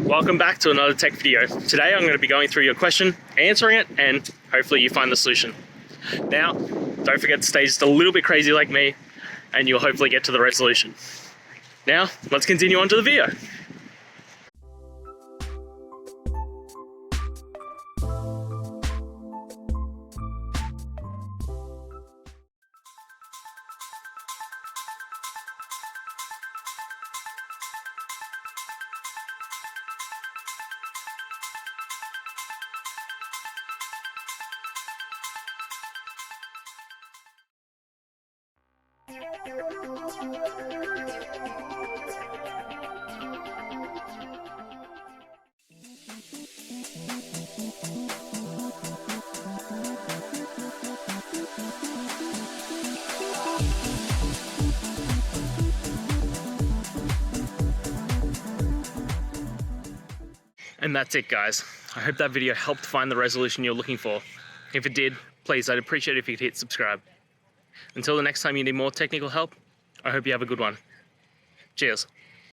Welcome back to another tech video. Today I'm going to be going through your question, answering it, and hopefully you find the solution. Now, don't forget to stay just a little bit crazy like me, and you'll hopefully get to the resolution. Now, let's continue on to the video. And that's it, guys. I hope that video helped find the resolution you're looking for. If it did, please, I'd appreciate it if you could hit subscribe. Until the next time you need more technical help, I hope you have a good one. Cheers.